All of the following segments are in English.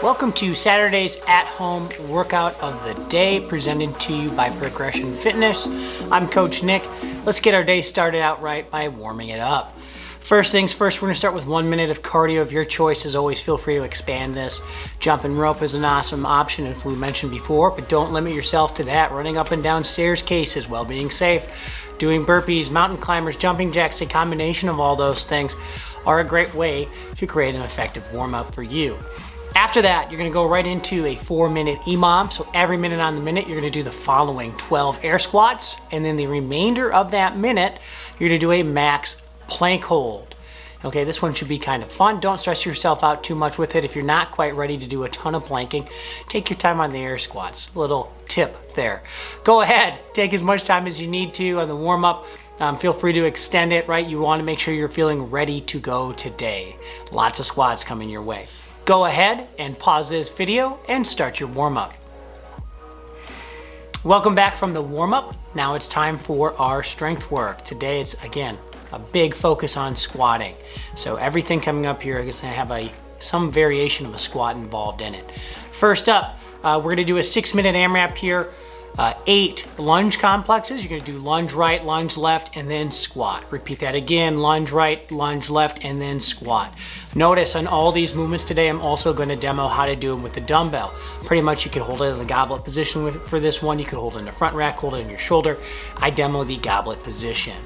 Welcome to Saturday's at-home workout of the day, presented to you by Progression Fitness. I'm Coach Nick. Let's get our day started out right by warming it up. First things first, we're gonna start with 1 minute of cardio of your choice. As always, feel free to expand this. Jumping rope is an awesome option, as we mentioned before, but don't limit yourself to that. Running up and down stairs cases while being safe. Doing burpees, mountain climbers, jumping jacks, a combination of all those things are a great way to create an effective warm-up for you. After that, you're gonna go right into a 4-minute EMOM. So every minute on the minute, you're gonna do the following 12 air squats, and then the remainder of that minute, you're gonna do a max plank hold. Okay, this one should be kind of fun. Don't stress yourself out too much with it. If you're not quite ready to do a ton of planking, take your time on the air squats. Little tip there. Go ahead, take as much time as you need to on the warm up. Feel free to extend it, right? You wanna make sure you're feeling ready to go today. Lots of squats coming your way. Go ahead and pause this video and start your warm-up. Welcome back from the warm-up. Now it's time for our strength work. Today it's, again, a big focus on squatting. So everything coming up here is gonna have some variation of a squat involved in it. First up, we're gonna do a 6-minute AMRAP here. 8 lunge complexes. You're gonna do lunge right, lunge left, and then squat. Repeat that again, lunge right, lunge left, and then squat. Notice on all these movements today, I'm also gonna demo how to do them with the dumbbell. Pretty much you can hold it in the goblet position for this one. You could hold it in the front rack, hold it in your shoulder. I demo the goblet position.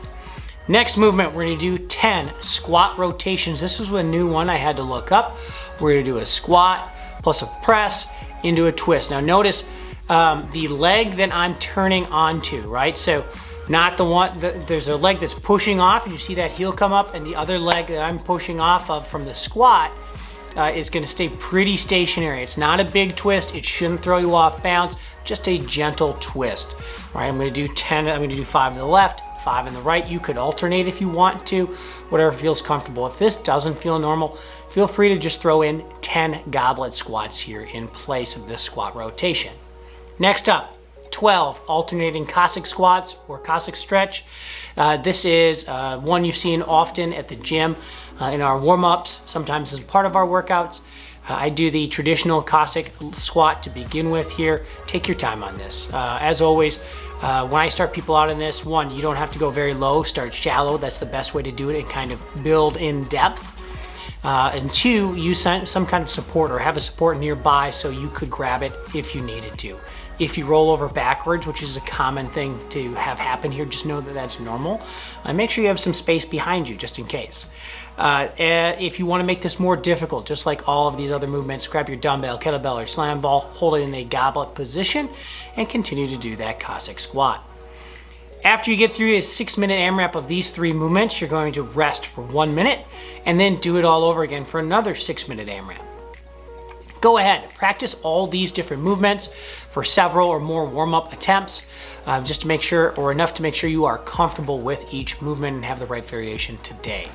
Next movement, we're gonna do 10 squat rotations. This was a new one I had to look up. We're gonna do a squat plus a press into a twist. Now notice, the leg that I'm turning onto, right? So not the one, there's a leg that's pushing off, and you see that heel come up, and the other leg that I'm pushing off of from the squat is gonna stay pretty stationary. It's not a big twist, it shouldn't throw you off balance, just a gentle twist. All right, I'm gonna do 10, I'm gonna do 5 to the left, 5 in the right. You could alternate if you want to, whatever feels comfortable. If this doesn't feel normal, feel free to just throw in 10 goblet squats here in place of this squat rotation. Next up, 12 alternating Cossack squats or Cossack stretch. This is one you've seen often at the gym in our warm-ups, sometimes as part of our workouts. I do the traditional Cossack squat to begin with here. Take your time on this. As always, when I start people out in this, one, you don't have to go very low, start shallow. That's the best way to do it and kind of build in depth. And 2, use some kind of support or have a support nearby so you could grab it if you needed to. If you roll over backwards, which is a common thing to have happen here, just know that that's normal. Make sure you have some space behind you just in case. If you want to make this more difficult, just like all of these other movements, grab your dumbbell, kettlebell, or slam ball, hold it in a goblet position, and continue to do that Cossack squat. After you get through a 6-minute AMRAP of these 3 movements, you're going to rest for 1 minute and then do it all over again for another 6-minute AMRAP. Go ahead, practice all these different movements for several or more warm-up attempts, just to make sure, or enough to make sure you are comfortable with each movement and have the right variation today.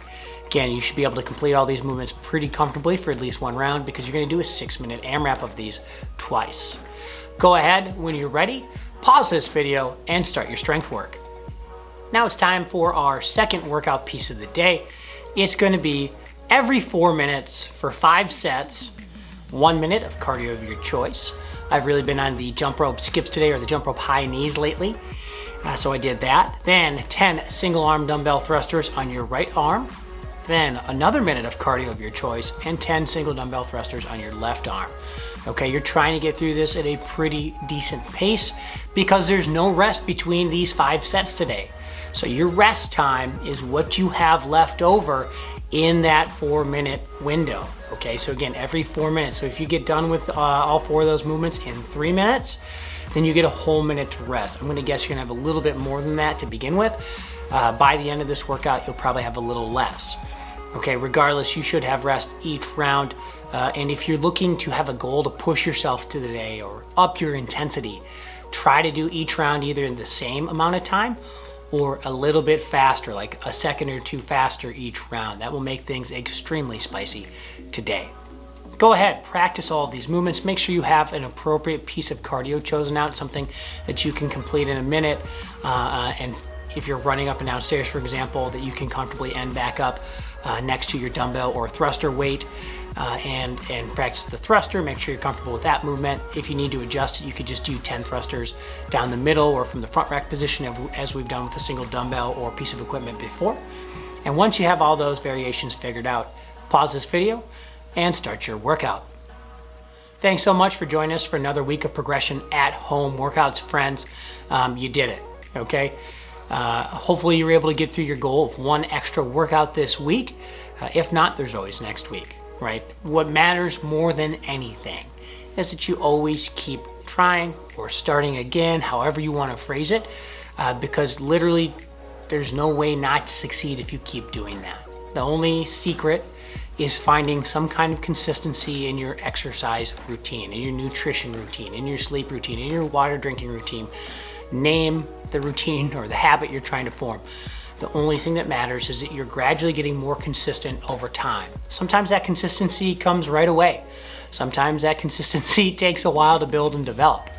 Again, you should be able to complete all these movements pretty comfortably for at least 1 round because you're gonna do a 6-minute AMRAP of these twice. Go ahead, when you're ready, pause this video and start your strength work. Now it's time for our second workout piece of the day. It's gonna be every 4 minutes for 5 sets, 1 minute of cardio of your choice. I've really been on the jump rope skips today or the jump rope high knees lately. So I did that. Then 10 single arm dumbbell thrusters on your right arm. Then another minute of cardio of your choice and 10 single dumbbell thrusters on your left arm. Okay, you're trying to get through this at a pretty decent pace because there's no rest between these 5 sets today. So your rest time is what you have left over in that 4-minute window. Okay, so again, every 4 minutes. So if you get done with all 4 of those movements in 3 minutes, then you get a whole minute to rest. I'm gonna guess you're gonna have a little bit more than that to begin with. By the end of this workout, you'll probably have a little less. Okay, regardless, you should have rest each round. And if you're looking to have a goal to push yourself to the day or up your intensity, try to do each round either in the same amount of time or a little bit faster, like a second or 2 faster each round. That will make things extremely spicy today. Go ahead, practice all of these movements. Make sure you have an appropriate piece of cardio chosen out, something that you can complete in a minute and if you're running up and down stairs, for example, that you can comfortably end back up next to your dumbbell or thruster weight and practice the thruster. Make sure you're comfortable with that movement. If you need to adjust it, you could just do 10 thrusters down the middle or from the front rack position as we've done with a single dumbbell or piece of equipment before. And once you have all those variations figured out, pause this video and start your workout. Thanks so much for joining us for another week of progression at home workouts, friends. You did it, okay? Hopefully you were able to get through your goal of one extra workout this week. If not, there's always next week, right? What matters more than anything is that you always keep trying or starting again, however you want to phrase it, because literally there's no way not to succeed if you keep doing that. The only secret is finding some kind of consistency in your exercise routine, in your nutrition routine, in your sleep routine, in your water drinking routine. Name the routine or the habit you're trying to form. The only thing that matters is that you're gradually getting more consistent over time. Sometimes that consistency comes right away. Sometimes that consistency takes a while to build and develop,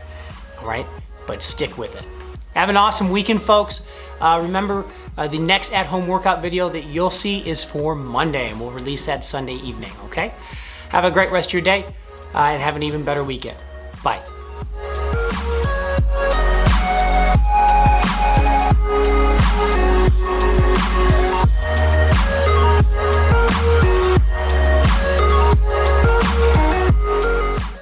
all right? But stick with it. Have an awesome weekend, folks. Remember, the next at-home workout video that you'll see is for Monday, and we'll release that Sunday evening, okay? Have a great rest of your day, and have an even better weekend. Bye.